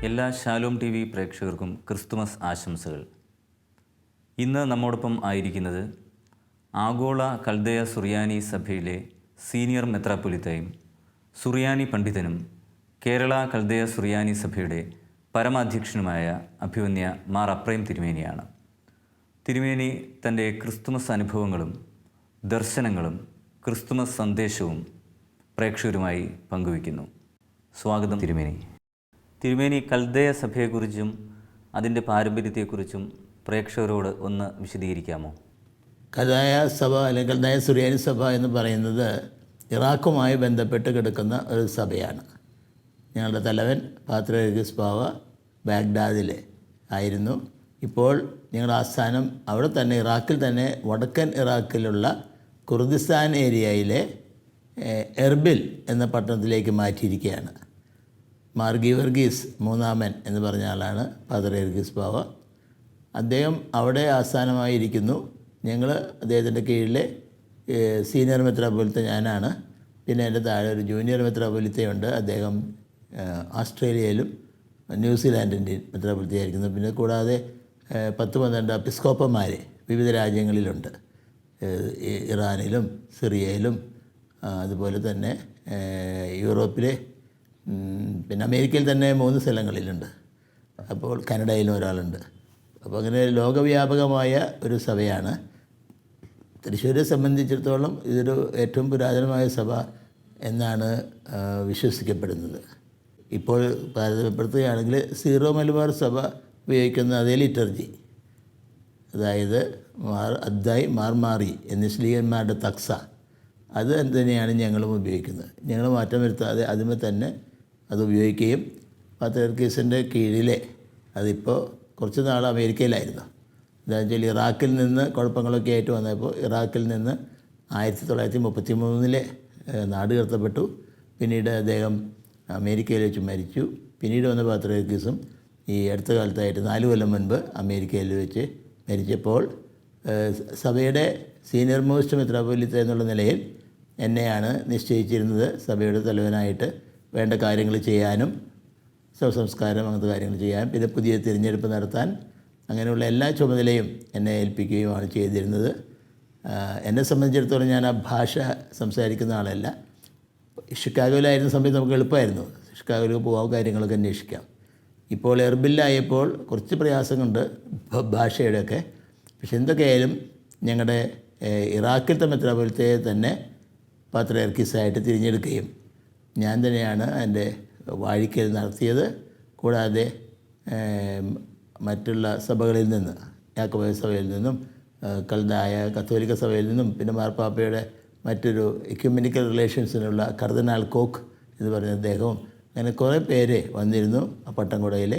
എല്ലാ Shalom T V പ്രേക്ഷകർക്കും Christmas ആശംസകൾ. ഇന്ന് നമ്മോടൊപ്പം ആയിരിക്കുന്നത് ആഗോള കൽദയ സുറിയാനി സഭയിലെ സീനിയർ മെത്രാപ്പൊലീത്തയും സുറിയാനി പണ്ഡിതനും കേരള കൽദയ സുറിയാനി സഭയുടെ പരമാധ്യക്ഷനുമായ അഭിവന്യ മാർ അപ്രേം തിരുമേനിയാണ്. തിരുമേനി തൻ്റെ ക്രിസ്തുമസ് അനുഭവങ്ങളും ദർശനങ്ങളും ക്രിസ്തുമസ് സന്ദേശവും പ്രേക്ഷകരുമായി പങ്കുവയ്ക്കുന്നു. സ്വാഗതം തിരുമേനി. തിരുമേനി, കൽദയ സഭയെക്കുറിച്ചും അതിൻ്റെ പാരമ്പര്യത്തെക്കുറിച്ചും പ്രേക്ഷകരോട് ഒന്ന് വിശദീകരിക്കാമോ? കൽദയ സഭ അല്ലെങ്കിൽ കൽദയ സുറിയാനി സഭ എന്ന് പറയുന്നത് ഇറാഖുമായി ബന്ധപ്പെട്ട് കിടക്കുന്ന ഒരു സഭയാണ്. ഞങ്ങളുടെ തലവൻ പാത്രിയർക്കീസ് ബാവ ബാഗ്ദാദിൽ ആയിരുന്നു. ഇപ്പോൾ ഞങ്ങളുടെ ആസ്ഥാനം അവിടെ തന്നെ ഇറാഖിൽ തന്നെ വടക്കൻ ഇറാഖിലുള്ള കുർദിസ്ഥാൻ ഏരിയയിലെ എർബിൽ എന്ന പട്ടണത്തിലേക്ക് മാറ്റിയിരിക്കുകയാണ്. മാർ ഗീവർഗീസ് മൂന്നാമൻ എന്ന് പറഞ്ഞ ആളാണ് പാത്രിയർക്കീസ് ബാവ. അദ്ദേഹം അവിടെ ആസ്ഥാനമായിരിക്കുന്നു. ഞങ്ങൾ അദ്ദേഹത്തിൻ്റെ കീഴിലെ സീനിയർ മെത്രാപ്പൊലീത്ത ഞാനാണ്. പിന്നെ എൻ്റെ താഴെ ഒരു ജൂനിയർ മെത്രാപ്പൊലീത്തയുണ്ട്. അദ്ദേഹം ഓസ്ട്രേലിയയിലും ന്യൂസിലാൻഡിൻ്റെയും മെത്രാപ്പൊലീത്തയായിരിക്കുന്നു. പിന്നെ കൂടാതെ 10-12 എപ്പിസ്കോപ്പന്മാർ വിവിധ രാജ്യങ്ങളിലുണ്ട്. ഇറാനിലും സിറിയയിലും അതുപോലെ തന്നെ യൂറോപ്പിലെ പിന്നെ അമേരിക്കയിൽ തന്നെ 3 സ്ഥലങ്ങളിലുണ്ട്. അപ്പോൾ കാനഡയിലും ഒരാളുണ്ട്. അപ്പോൾ അങ്ങനെ ലോകവ്യാപകമായ ഒരു സഭയാണ്. തൃശ്ശൂരെ സംബന്ധിച്ചിടത്തോളം ഇതൊരു ഏറ്റവും പുരാതനമായ സഭ എന്നാണ് വിശ്വസിക്കപ്പെടുന്നത്. ഇപ്പോൾ താരതമ്യപ്പെടുത്തുകയാണെങ്കിൽ സീറോ മലബാർ സഭ ഉപയോഗിക്കുന്ന അതേ ലിറ്റർജി, അതായത് മാർ അദ്ദായ് മാർ മാറി എന്നീ ശ്ലീഹന്മാരുടെ തക്സ, അത് തന്നെയാണ് ഞങ്ങളും ഉപയോഗിക്കുന്നത്. ഞങ്ങൾ മാറ്റം വരുത്താതെ അതിന്മേൽ തന്നെ അത് ഉപയോഗിക്കുകയും പാത്രിയർക്കീസിൻ്റെ കീഴിലെ അതിപ്പോൾ കുറച്ച് നാൾ അമേരിക്കയിലായിരുന്നു. എന്താണെന്ന് വെച്ചാൽ ഇറാഖിൽ നിന്ന് കുഴപ്പങ്ങളൊക്കെ ആയിട്ട് വന്നപ്പോൾ ഇറാഖിൽ നിന്ന് 1933 നാട് കടത്തപ്പെട്ടു. പിന്നീട് അദ്ദേഹം അമേരിക്കയിൽ വെച്ച് മരിച്ചു. പിന്നീട് വന്ന പാത്രിയർക്കീസും ഈ അടുത്ത കാലത്തായിട്ട് 4 കൊല്ലം മുൻപ് അമേരിക്കയിൽ വെച്ച് മരിച്ചപ്പോൾ സഭയുടെ സീനിയർ മോസ്റ്റ് മെത്രാപ്പൊലീത്ത എന്നുള്ള നിലയിൽ എന്നെയാണ് നിശ്ചയിച്ചിരുന്നത് സഭയുടെ തലവനായിട്ട് വേണ്ട കാര്യങ്ങൾ ചെയ്യാനും ശവസംസ്കാരം അങ്ങനത്തെ കാര്യങ്ങൾ ചെയ്യാൻ, പിന്നെ പുതിയ തിരഞ്ഞെടുപ്പ് നടത്താൻ, അങ്ങനെയുള്ള എല്ലാ ചുമതലയും എന്നെ ഏൽപ്പിക്കുകയുമാണ് ചെയ്തിരുന്നത്. എന്നെ സംബന്ധിച്ചിടത്തോളം ഞാൻ ആ ഭാഷ സംസാരിക്കുന്ന ആളല്ല. ഷിക്കാഗോയിലായിരുന്ന സമയത്ത് നമുക്ക് എളുപ്പമായിരുന്നു, ഷിക്കാഗോയിലേക്ക് പോകാൻ കാര്യങ്ങളൊക്കെ അന്വേഷിക്കാം. ഇപ്പോൾ എർബിലായപ്പോൾ കുറച്ച് പ്രയാസമുണ്ട് ഭാഷയുടെയൊക്കെ. പക്ഷെ എന്തൊക്കെയായാലും ഞങ്ങളുടെ ഇറാഖിലത്തെ മെത്രാപ്പൊലീത്തയെ തന്നെ പാത്രിയർക്കീസായിട്ട് തിരഞ്ഞെടുക്കുകയും ഞാൻ തന്നെയാണ് അതിൻ്റെ വാഴിക്കൽ നടത്തിയത്. കൂടാതെ മറ്റുള്ള സഭകളിൽ നിന്ന്, യാക്കോബായ സഭയിൽ നിന്നും കൽദായ കത്തോലിക്ക സഭയിൽ നിന്നും പിന്നെ മാർപ്പാപ്പയുടെ മറ്റൊരു എക്യുമെനിക്കൽ റിലേഷൻസിനുള്ള കർദിനാൾ കോക്ക് എന്ന് പറയുന്ന അദ്ദേഹവും, അങ്ങനെ കുറേ പേര് വന്നിരുന്നു ആ പട്ടംകുടയിൽ.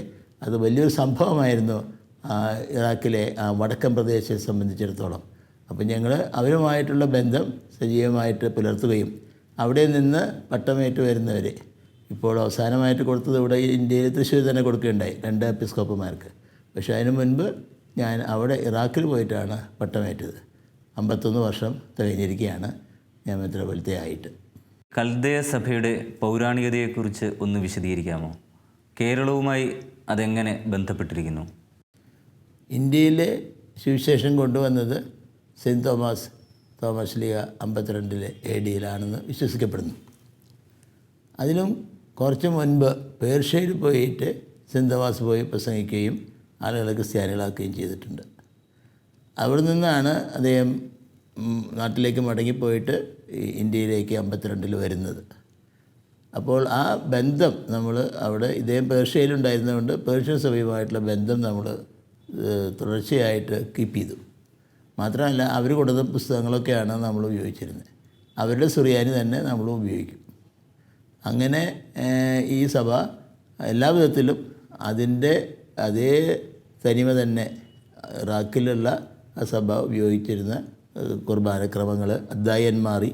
അത് വലിയൊരു സംഭവമായിരുന്നു ഇറാഖിലെ ആ വടക്കൻ പ്രദേശത്തെ സംബന്ധിച്ചിടത്തോളം. അപ്പോൾ ഞങ്ങൾ അവരുമായിട്ടുള്ള ബന്ധം സജീവമായിട്ട് പുലർത്തുകയും അവിടെ നിന്ന് പട്ടമേറ്റ് വരുന്നവർ ഇപ്പോൾ അവസാനമായിട്ട് കൊടുത്തത് ഇവിടെ ഇന്ത്യയിൽ തൃശ്ശൂർ തന്നെ കൊടുക്കുകയുണ്ടായി 2 എപ്പിസ്കോപ്പന്മാർക്ക്. പക്ഷേ അതിനു മുൻപ് ഞാൻ അവിടെ ഇറാഖിൽ പോയിട്ടാണ് പട്ടമേറ്റത്. 51 വർഷം തികഞ്ഞിരിക്കുകയാണ് ഞാൻ മെത്രാപ്പൊലീത്തയായിട്ട്. കൽദയ സഭയുടെ പൗരാണികതയെക്കുറിച്ച് ഒന്ന് വിശദീകരിക്കാമോ? കേരളവുമായി അതെങ്ങനെ ബന്ധപ്പെട്ടിരിക്കുന്നു? ഇന്ത്യയിലെ സുവിശേഷം കൊണ്ടുവന്നത് സെൻറ്റ് തോമസ് ലീഗ 52 AD വിശ്വസിക്കപ്പെടുന്നു. അതിലും കുറച്ച് മുൻപ് പേർഷ്യയിൽ പോയിട്ട് സെൻറ്റ് തോമസ് പോയി പ്രസംഗിക്കുകയും ആളുകളെ ക്രിസ്ത്യാനികളാക്കുകയും ചെയ്തിട്ടുണ്ട്. അവിടെ നിന്നാണ് അദ്ദേഹം നാട്ടിലേക്ക് മടങ്ങിപ്പോയിട്ട് ഇന്ത്യയിലേക്ക് 52 വരുന്നത്. അപ്പോൾ ആ ബന്ധം നമ്മൾ അവിടെ ഇദ്ദേഹം പേർഷ്യയിലുണ്ടായിരുന്നതുകൊണ്ട് പേർഷ്യൻ സഭയുമായിട്ടുള്ള ബന്ധം നമ്മൾ തുടർച്ചയായിട്ട് കീപ്പ് ചെയ്തു. മാത്രമല്ല അവർ കൊടുത്ത പുസ്തകങ്ങളൊക്കെയാണ് നമ്മൾ ഉപയോഗിച്ചിരുന്നത്. അവരുടെ സുറിയാനി തന്നെ നമ്മളും ഉപയോഗിക്കും. അങ്ങനെ ഈ സഭ എല്ലാ വിധത്തിലും അതിൻ്റെ അതേ തനിമ തന്നെ ഇറാഖിലുള്ള ആ സഭ ഉപയോഗിച്ചിരുന്ന കുർബാനക്രമങ്ങൾ അദ്ദായന്മാറി,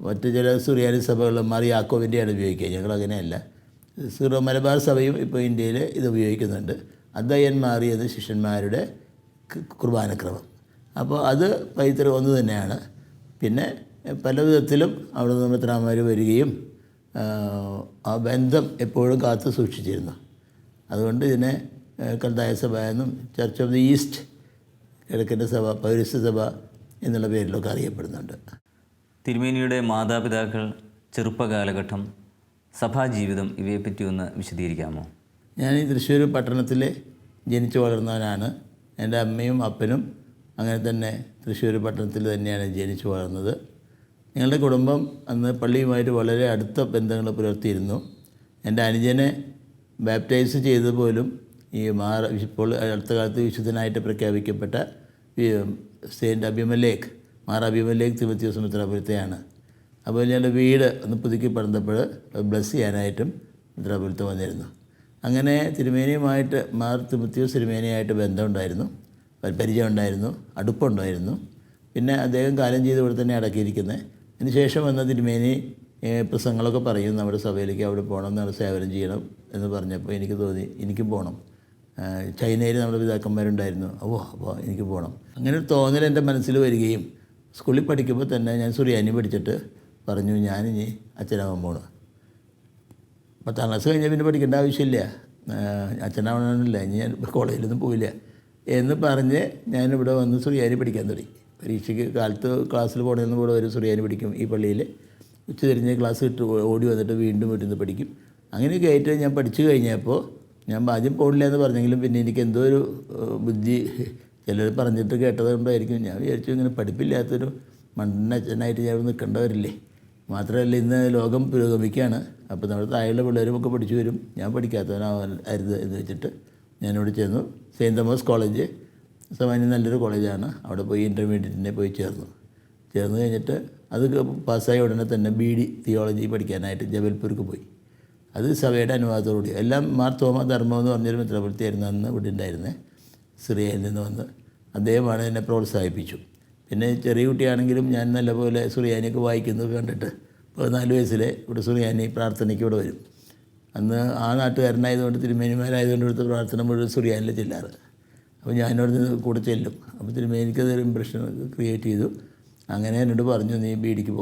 മറ്റു ചില സുറിയാനി സഭകൾ മാറി യാക്കോബിൻ്റെയാണ് ഉപയോഗിക്കുക. ഞങ്ങളങ്ങനെയല്ല. സീറോ മലബാർ സഭയും ഇപ്പോൾ ഇന്ത്യയിൽ ഇത് ഉപയോഗിക്കുന്നുണ്ട്. അദ്ദായന്മാറി എന്ന ശിഷ്യന്മാരുടെ കുർബാനക്രമം. അപ്പോൾ അത് പൈതൃകം ഒന്ന് തന്നെയാണ്. പിന്നെ പല വിധത്തിലും അവിടെ നിന്ന് മെത്രാന്മാർ വരികയും ആ ബന്ധം എപ്പോഴും കാത്തു സൂക്ഷിച്ചിരുന്നു. അതുകൊണ്ട് ഇതിനെ കൽദായ സഭ എന്നും ചർച്ച് ഓഫ് ദി ഈസ്റ്റ്, കിഴക്കിൻ്റെ സഭ, പൗരസ്ത്യ സഭ എന്നുള്ള പേരിലൊക്കെ അറിയപ്പെടുന്നുണ്ട്. തിരുമേനിയുടെ മാതാപിതാക്കൾ, ചെറുപ്പകാലഘട്ടം, സഭാജീവിതം ഇവയെപ്പറ്റി ഒന്ന് വിശദീകരിക്കാമോ? ഞാൻ ഈ തൃശ്ശൂർ പട്ടണത്തിൽ ജനിച്ചു വളർന്നവനാണ്. എൻ്റെ അമ്മയും അപ്പനും അങ്ങനെ തന്നെ തൃശ്ശൂർ പട്ടണത്തിൽ തന്നെയാണ് ജനിച്ചു വളർന്നത്. ഞങ്ങളുടെ കുടുംബം അന്ന് പള്ളിയുമായിട്ട് വളരെ അടുത്ത ബന്ധങ്ങൾ പുലർത്തിയിരുന്നു. എൻ്റെ അനുജനെ ബാപ്റ്റൈസ് ചെയ്തത് പോലും ഈ ഇപ്പോൾ അടുത്ത കാലത്ത് വിശുദ്ധനായിട്ട് പ്രഖ്യാപിക്കപ്പെട്ട സെയിൻറ്റ് അബിമലേഖ്, മാർ അബിമലേഖ് തിമോത്തിയോസ് മെത്രാപ്പൊലീത്തയാണ്. അപ്പോൾ ഞങ്ങളുടെ വീട് ഒന്ന് പുതുക്കി പണിതപ്പോൾ ബ്ലസ് ചെയ്യാനായിട്ടും മെത്രാപ്പൊലീത്ത വന്നിരുന്നു. അങ്ങനെ തിരുമേനിയുമായിട്ട് മാർ തിമോത്തിയോസ് തിരുമേനിയായിട്ട് ബന്ധമുണ്ടായിരുന്നു, പരിചയമുണ്ടായിരുന്നു, അടുപ്പമുണ്ടായിരുന്നു. പിന്നെ അദ്ദേഹം കാലം ചെയ്ത് ഇവിടെ തന്നെ അടക്കിയിരിക്കുന്നത്. അതിന് ശേഷം വന്ന തിരുമേനി പ്രസംഗങ്ങളൊക്കെ പറയും, നമ്മുടെ സഭയിലേക്ക് അവിടെ പോകണം, നമ്മുടെ സേവനം ചെയ്യണം എന്ന് പറഞ്ഞപ്പോൾ എനിക്ക് തോന്നി എനിക്കും പോകണം. ചൈനയിൽ നമ്മുടെ പിതാക്കന്മാരുണ്ടായിരുന്നു, അപ്പോൾ എനിക്ക് പോകണം. അങ്ങനെ ഒരു തോന്നൽ എൻ്റെ മനസ്സിൽ വരികയും സ്കൂളിൽ പഠിക്കുമ്പോൾ തന്നെ ഞാൻ സുറിയാനി പഠിച്ചിട്ട് പറഞ്ഞു, ഞാനിനി അച്ഛനാവാൻ പോകണം. 10ാം ക്ലാസ് കഴിഞ്ഞാൽ പിന്നെ പഠിക്കേണ്ട ആവശ്യമില്ല, അച്ഛനാവണമെന്നില്ല, ഇനി ഞാൻ കോളേജിലൊന്നും പോയില്ല എന്ന് പറഞ്ഞ് ഞാനിവിടെ വന്ന് സുറിയാനി പഠിക്കാൻ തുടങ്ങി. പരീക്ഷയ്ക്ക് കാലത്ത് ക്ലാസ്സിൽ പോകണമെന്ന് കൂടെ ഒരു സുറിയാനി പഠിക്കും ഈ പള്ളിയിൽ. ഉച്ച തിരിഞ്ഞ് ക്ലാസ് ഇട്ട് ഓടി വന്നിട്ട് വീണ്ടും വീട്ടിൽ നിന്ന് പഠിക്കും. അങ്ങനെയൊക്കെ ആയിട്ട് ഞാൻ പഠിച്ചു കഴിഞ്ഞപ്പോൾ ഞാൻ ആദ്യം പോകില്ല എന്ന് പറഞ്ഞെങ്കിലും പിന്നെ എനിക്ക് എന്തോ ഒരു ബുദ്ധി, ചിലർ പറഞ്ഞിട്ട് കേട്ടതുകൊണ്ടായിരിക്കും, ഞാൻ വിചാരിച്ചു ഇങ്ങനെ പഠിപ്പില്ലാത്തൊരു മണ്ടനച്ഛനായിട്ട് ഞാൻ നിൽക്കേണ്ടവരില്ലേ. മാത്രമല്ല ഇന്ന് ലോകം പുരോഗമിക്കുകയാണ്, അപ്പോൾ നമ്മുടെ താഴെയുള്ള പിള്ളേരുമൊക്കെ പഠിച്ചു വരും, ഞാൻ പഠിക്കാത്തവനാവരുത് എന്ന് വെച്ചിട്ട് ഞാനിവിടെ ചെന്നു. സെയിൻറ്റ് തോമസ് കോളേജ് സാമാന്യം നല്ലൊരു കോളേജാണ്. അവിടെ പോയി ഇൻ്റർമീഡിയറ്റിനെ പോയി ചേർന്നു കഴിഞ്ഞിട്ട് അത് പാസ്സായ ഉടനെ തന്നെ BD തിയോളജി പഠിക്കാനായിട്ട് ജബൽപൂർക്ക് പോയി. അത് സഭയുടെ അനുവാദത്തോടുകൂടി. എല്ലാം മാർ തോമ ധർമ്മം എന്ന് പറഞ്ഞൊരു മെത്രാപ്പൊലീത്തയായിരുന്നു അന്ന് ഇവിടെ ഉണ്ടായിരുന്നത്, സിറിയയിൽ നിന്ന് വന്ന്. അദ്ദേഹമാണ് എന്നെ പ്രോത്സാഹിപ്പിച്ചു. പിന്നെ ചെറിയ കുട്ടിയാണെങ്കിലും ഞാൻ നല്ലപോലെ സുറിയാനിയൊക്കെ വായിക്കുന്നത് കണ്ടിട്ട് 14 വയസ്സിൽ ഇവിടെ സുറിയാനി പ്രാർത്ഥനയ്ക്ക് ഇവിടെ വരും. അന്ന് ആ നാട്ടുകാരനായതുകൊണ്ട് തിരുമേനിമാരായതുകൊണ്ട് ഇവിടുത്തെ പ്രാർത്ഥന മുഴുവൻ സുറിയാനിൽ ചെല്ലാറ്. അപ്പോൾ ഞാനവിടെ നിന്ന് കൂടെ ചെല്ലും. അപ്പോൾ തിരുമേനിക്കതൊരു ഇമ്പ്രഷൻ ക്രിയേറ്റ് ചെയ്തു. അങ്ങനെ എന്നോട് പറഞ്ഞു, നീ BDക്ക്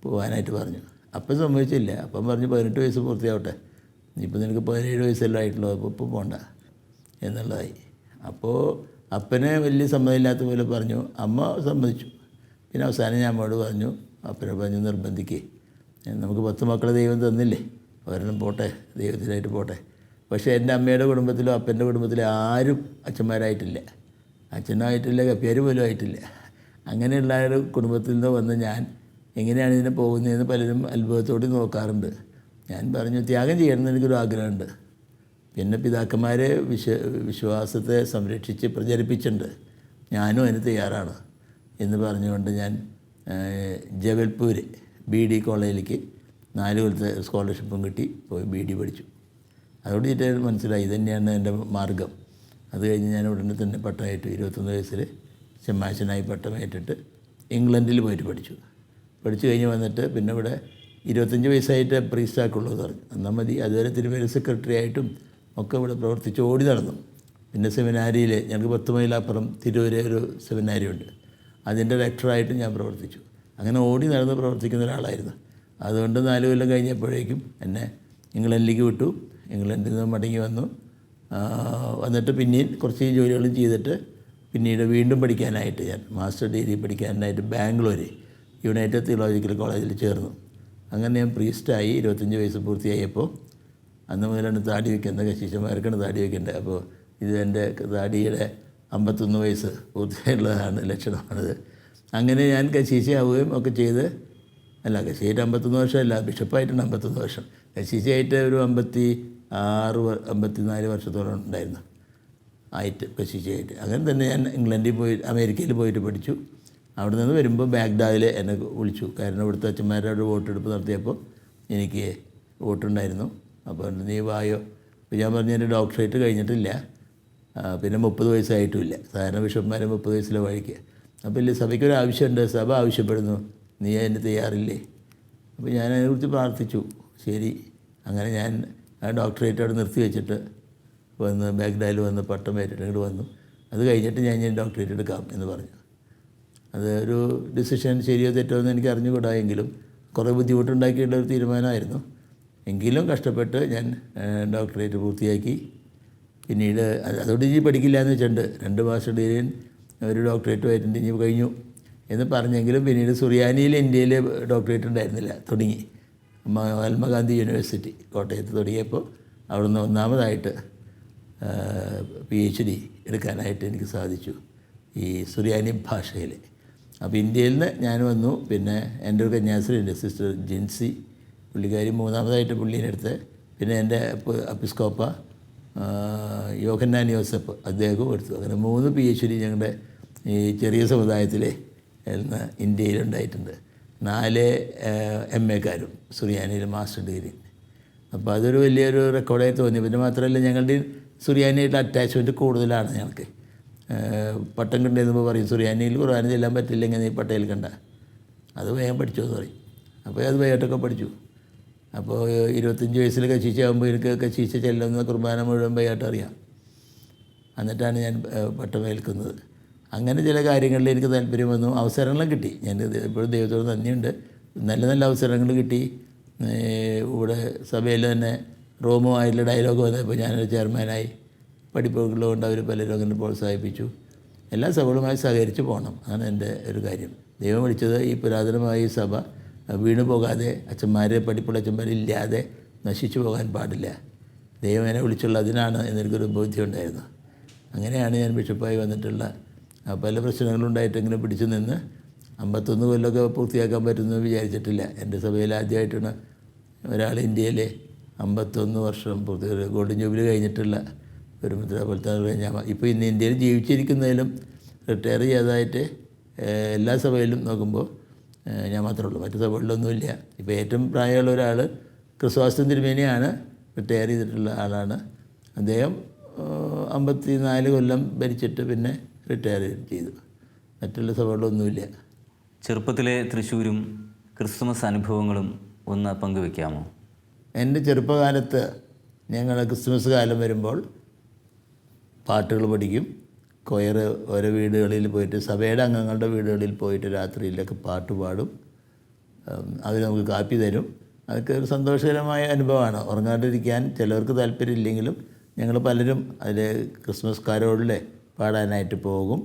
പോകാനായിട്ട് പറഞ്ഞു. അപ്പം സമ്മതിച്ചില്ല. അപ്പം പറഞ്ഞു 18 വയസ്സ് പൂർത്തിയാവട്ടെ, ഇപ്പം നിനക്ക് 17 വയസ്സെല്ലാം ആയിട്ടുള്ളൂ, അപ്പോൾ ഇപ്പോൾ പോകണ്ട എന്നുള്ളതായി. അപ്പോൾ അപ്പനെ വലിയ സമ്മതമില്ലാത്ത പോലെ പറഞ്ഞു, അമ്മ സമ്മതിച്ചു. പിന്നെ അവസാനം ഞാൻ അമ്മയോട് പറഞ്ഞു, അപ്പനെ പറഞ്ഞു നിർബന്ധിക്കേ, നമുക്ക് 10 മക്കളെ ദൈവം തന്നില്ലേ, ഒരെണ്ണം പോട്ടെ, ദൈവത്തിനായിട്ട് പോട്ടെ. പക്ഷേ എൻ്റെ അമ്മയുടെ കുടുംബത്തിലോ അപ്പൻ്റെ കുടുംബത്തിലോ ആരും അച്ഛന്മാരായിട്ടില്ല, അച്ഛനായിട്ടില്ല, കപ്പിയാർ പോലും ആയിട്ടില്ല. അങ്ങനെയുള്ള ഒരു കുടുംബത്തിൽ നിന്ന് വന്ന് ഞാൻ എങ്ങനെയാണ് ഇതിനെ പോകുന്നതെന്ന് പലരും അത്ഭുതത്തോടെ നോക്കാറുണ്ട്. ഞാൻ പറഞ്ഞു, ത്യാഗം ചെയ്യണമെന്ന് എനിക്കൊരു ആഗ്രഹമുണ്ട്. പിന്നെ പിതാക്കന്മാരെ വിശ്വാസത്തെ സംരക്ഷിച്ച് പ്രചരിപ്പിച്ചിട്ടുണ്ട്, ഞാനും അതിന് തയ്യാറാണ് എന്ന് പറഞ്ഞുകൊണ്ട് ഞാൻ ജബൽപൂർ BD കോളേജിലേക്ക് 4 കൊല്ലത്തെ സ്കോളർഷിപ്പും കിട്ടി പോയി BD പഠിച്ചു. അതോട് ചുറ്റാൻ മനസ്സിലായി ഇതുതന്നെയാണ് എൻ്റെ മാർഗം. അത് കഴിഞ്ഞ് ഞാൻ ഉടനെ തന്നെ പട്ടമായിട്ട് 21 വയസ്സിൽ ചെമ്മാശനായി പട്ടമേറ്റിട്ട് ഇംഗ്ലണ്ടിൽ പോയിട്ട് പഠിച്ചു കഴിഞ്ഞ് വന്നിട്ട് പിന്നെ ഇവിടെ 25 വയസ്സായിട്ട് പ്രീസ്റ്റാക്കുള്ളൂ എന്ന് പറഞ്ഞു. എന്നാൽ മതി, അതുവരെ തിരുമേനി സെക്രട്ടറി ആയിട്ടും ഒക്കെ ഇവിടെ പ്രവർത്തിച്ച് ഓടി നടന്നു. പിന്നെ സെമിനാരിയിൽ ഞങ്ങൾക്ക് 10 മൈലപ്പുറം തിരൂരെ ഒരു സെമിനാരി ഉണ്ട്, അതിൻ്റെ ലെക്ചറായിട്ടും ഞാൻ പ്രവർത്തിച്ചു. അങ്ങനെ ഓടി നടന്ന് പ്രവർത്തിക്കുന്ന ഒരാളായിരുന്നു. അതുകൊണ്ട് 4 കൊല്ലം കഴിഞ്ഞപ്പോഴേക്കും എന്നെ ഇംഗ്ലണ്ടിലേക്ക് വിട്ടു. ഇംഗ്ലണ്ടിൽ നിന്ന് മടങ്ങി വന്നിട്ട് പിന്നെയും കുറച്ച് ജോലികളും ചെയ്തിട്ട് പിന്നീട് വീണ്ടും പഠിക്കാനായിട്ട് ഞാൻ മാസ്റ്റർ ഡിഗ്രി പഠിക്കാനായിട്ട് ബാംഗ്ലൂർ യുണൈറ്റഡ് തിയോളജിക്കൽ കോളേജിൽ ചേർന്നു. അങ്ങനെ ഞാൻ പ്രീസ്റ്റായി. 25 വയസ്സ് പൂർത്തിയായപ്പോൾ അന്ന് മുതലാണ് താടി വയ്ക്കുന്നത്, കശീശന്മാർക്കാണ് താടി വയ്ക്കേണ്ടത്. അപ്പോൾ ഇത് എൻ്റെ താടിയുടെ 51 വയസ്സ് പൂർത്തിയായിട്ടുള്ളതാണ്, ലക്ഷണമാണിത്. അങ്ങനെ ഞാൻ കശീശയാവുകയും ഒക്കെ ചെയ്ത്, അല്ല കശീശയായിട്ട് 51 വർഷമല്ല, ബിഷപ്പായിട്ടാണ് 51 വർഷം. കശീശയായിട്ട് ഒരു 54 വർഷത്തോളം ഉണ്ടായിരുന്നു ആയിട്ട് കശീശയായിട്ട്. അങ്ങനെ തന്നെ ഞാൻ ഇംഗ്ലണ്ടിൽ പോയി അമേരിക്കയിൽ പോയിട്ട് പഠിച്ചു. അവിടെ നിന്ന് വരുമ്പോൾ ബാഗ്ദാദിൽ എന്നെ വിളിച്ചു. കാരണം ഇവിടുത്തെ അച്ഛന്മാരോട് വോട്ടെടുപ്പ് നടത്തിയപ്പോൾ എനിക്ക് വോട്ടുണ്ടായിരുന്നു. അപ്പോൾ നീ വായോ. അപ്പോൾ ഞാൻ പറഞ്ഞു എൻ്റെ ഡോക്ടറേറ്റ് കഴിഞ്ഞിട്ടില്ല, പിന്നെ 30 വയസ്സായിട്ടുമില്ല. സാധാരണ ബിഷപ്പ്മാരെ 30 വയസ്സിലെ വഴിക്ക്. അപ്പോൾ ഇല്ല, സഭയ്ക്കൊരു ആവശ്യമുണ്ട്, സഭ ആവശ്യപ്പെടുന്നു, നീ അതിന് തയ്യാറില്ലേ? അപ്പോൾ ഞാൻ അതിനെക്കുറിച്ച് പ്രാർത്ഥിച്ചു. ശരി. അങ്ങനെ ഞാൻ ആ ഡോക്ടറേറ്റ് അവിടെ നിർത്തി വെച്ചിട്ട് വന്ന് ബാഗ്ദാദിൽ വന്ന് പട്ടം ഏറ്റിട്ട് ഇങ്ങോട്ട് വന്നു. അത് കഴിഞ്ഞിട്ട് ഞാൻ ഡോക്ടറേറ്റ് എടുക്കാം എന്ന് പറഞ്ഞു. അത് ഒരു ഡിസിഷൻ ശരിയോ തെറ്റോ എന്ന് എനിക്ക് അറിഞ്ഞുകൂടായെങ്കിലും കുറേ ബുദ്ധിമുട്ടുണ്ടാക്കിയിട്ടുള്ള ഒരു തീരുമാനമായിരുന്നു. എങ്കിലും കഷ്ടപ്പെട്ട് ഞാൻ ഡോക്ടറേറ്റ് പൂർത്തിയാക്കി. പിന്നീട് അതോട് ഇനി പഠിക്കില്ല എന്ന് വെച്ചിട്ടുണ്ട്. 2 മാസ്റ്റർ ഡിഗ്രിയും ഒരു ഡോക്ടറേറ്റുമായിട്ടുണ്ട്, ഇനി കഴിഞ്ഞു എന്ന് പറഞ്ഞെങ്കിലും പിന്നീട് സുറിയാനിയിൽ ഇന്ത്യയിൽ ഡോക്ടറേറ്റ് ഉണ്ടായിരുന്നില്ല, തുടങ്ങി. മഹാത്മാഗാന്ധി യൂണിവേഴ്സിറ്റി കോട്ടയത്ത് തുടങ്ങിയപ്പോൾ അവിടുന്ന് ഒന്നാമതായിട്ട് PhD എടുക്കാനായിട്ട് എനിക്ക് സാധിച്ചു ഈ സുറിയാനി ഭാഷയിൽ. അപ്പോൾ ഇന്ത്യയിൽ നിന്ന് ഞാൻ വന്നു. പിന്നെ എൻ്റെ ഒരു കന്യാസ്ത്രീയുണ്ട്, സിസ്റ്റർ ജിൻസി, പുള്ളിക്കാരി മൂന്നാമതായിട്ട് പുള്ളീനെടുത്ത്. പിന്നെ എൻ്റെ അപ്പിസ്കോപ്പ യോഹന്നാൻ യോസഫ്, അദ്ദേഹവും എടുത്തു. അങ്ങനെ 3 PhD ഞങ്ങളുടെ ഈ ചെറിയ സമുദായത്തിലെ ഇന്ത്യയിലുണ്ടായിട്ടുണ്ട്. 4 MA-ക്കാരും സുറിയാനിയിൽ മാസ്റ്റർ ഡിഗ്രി. അപ്പോൾ അതൊരു വലിയൊരു റെക്കോർഡായി തോന്നി. പിന്നെ മാത്രമല്ല ഞങ്ങളുടെ സുറിയാനിയായിട്ട് അറ്റാച്ച്മെൻറ്റ് കൂടുതലാണ് ഞങ്ങൾക്ക്. പട്ടം കിട്ടിയെന്ന് പറയും, സുറിയാനിയിൽ ഖുർആൻ ചെല്ലാൻ പറ്റില്ലെങ്കിൽ നീ പട്ടയിൽ കണ്ട, അത് വേഗം പഠിച്ചു എന്ന് പറയും. അപ്പോൾ അത് വേഗമായിട്ടൊക്കെ പഠിച്ചു. അപ്പോൾ 25 വയസ്സിൽ കശീശയാകുമ്പോൾ എനിക്ക് കശീശ ചെല്ലുന്ന കുർബാന മുഴുവൻ വേഗമായിട്ട് അറിയാം. എന്നിട്ടാണ് ഞാൻ പട്ടമേൽക്കുന്നത്. അങ്ങനെ ചില കാര്യങ്ങളിൽ എനിക്ക് താല്പര്യം വന്നു. അവസരങ്ങളും കിട്ടി. ഞാൻ എപ്പോഴും ദൈവത്തോട് നന്ദിയുണ്ട്. നല്ല നല്ല അവസരങ്ങൾ കിട്ടി. ഇവിടെ സഭയിൽ തന്നെ റോമുമായിട്ടുള്ള ഡയലോഗ് വന്നപ്പോൾ ഞാനൊരു ചെയർമാനായി. പഠിപ്പുകളുകൊണ്ട് അവർ പലരും അങ്ങനെ പ്രോത്സാഹിപ്പിച്ചു. എല്ലാ സഭകളുമായി സഹകരിച്ച് പോകണം, അതാണ് എൻ്റെ ഒരു കാര്യം. ദൈവം വിളിച്ചത് ഈ പുരാതനമായ ഈ സഭ വീണു പോകാതെ, പഠിപ്പുള്ള അച്ഛന്മാരില്ലാതെ നശിച്ചു പോകാൻ പാടില്ല. ദൈവം എന്നെ വിളിച്ചുള്ള അതിനാണ് എന്നെനിക്കൊരു ബോധ്യമുണ്ടായിരുന്നു. അങ്ങനെയാണ് ഞാൻ ബിഷപ്പായി വന്നിട്ടുള്ള. പല പ്രശ്നങ്ങളുണ്ടായിട്ടെങ്കിലും പിടിച്ചു നിന്ന് 51 കൊല്ലമൊക്കെ പൂർത്തിയാക്കാൻ പറ്റുമെന്ന് വിചാരിച്ചിട്ടില്ല. എൻ്റെ സഭയിൽ ആദ്യമായിട്ടാണ് ഒരാൾ ഇന്ത്യയിലെ 51 വർഷം ഗോൾഡൻ ജൂബിലി കഴിഞ്ഞിട്ടുള്ള ഒരു മെത്രാപ്പൊലീത്ത. ഞാൻ ഇപ്പോൾ ഇന്ന് ഇന്ത്യയിൽ ജീവിച്ചിരിക്കുന്നതിലും റിട്ടയർ ചെയ്തതായിട്ട് എല്ലാ സഭയിലും നോക്കുമ്പോൾ ഞാൻ മാത്രമേ ഉള്ളൂ, മറ്റു സഭകളിലൊന്നുമില്ല. ഇപ്പോൾ ഏറ്റവും പ്രായമുള്ള ഒരാൾ ക്രിസ്വാസ്റ്റം തിരുമേനിയാണ്, റിട്ടയർ ചെയ്തിട്ടുള്ള ആളാണ്. അദ്ദേഹം 54 കൊല്ലം ഭരിച്ചിട്ട് പിന്നെ റിട്ടയർ ചെയ്തു. മറ്റുള്ള സഭകളിലൊന്നുമില്ല. ചെറുപ്പത്തിലെ തൃശ്ശൂരും ക്രിസ്മസ് അനുഭവങ്ങളും ഒന്ന് പങ്കുവെക്കാമോ? എൻ്റെ ചെറുപ്പകാലത്ത് ഞങ്ങൾ ക്രിസ്മസ് കാലം വരുമ്പോൾ പാട്ടുകൾ പഠിക്കും. കൊയർ ഓരോ വീടുകളിൽ പോയിട്ട്, സഭയുടെ അംഗങ്ങളുടെ വീടുകളിൽ പോയിട്ട് രാത്രിയിലൊക്കെ പാട്ട് പാടും. അവർ നമുക്ക് കാപ്പി തരും. അതൊക്കെ ഒരു സന്തോഷകരമായ അനുഭവമാണ്. ഉറങ്ങാണ്ടിരിക്കാൻ ചിലവർക്ക് താല്പര്യമില്ലെങ്കിലും ഞങ്ങൾ പലരും അതിൽ ക്രിസ്മസ് കാരോളിലെ പാടാനായിട്ട് പോകും.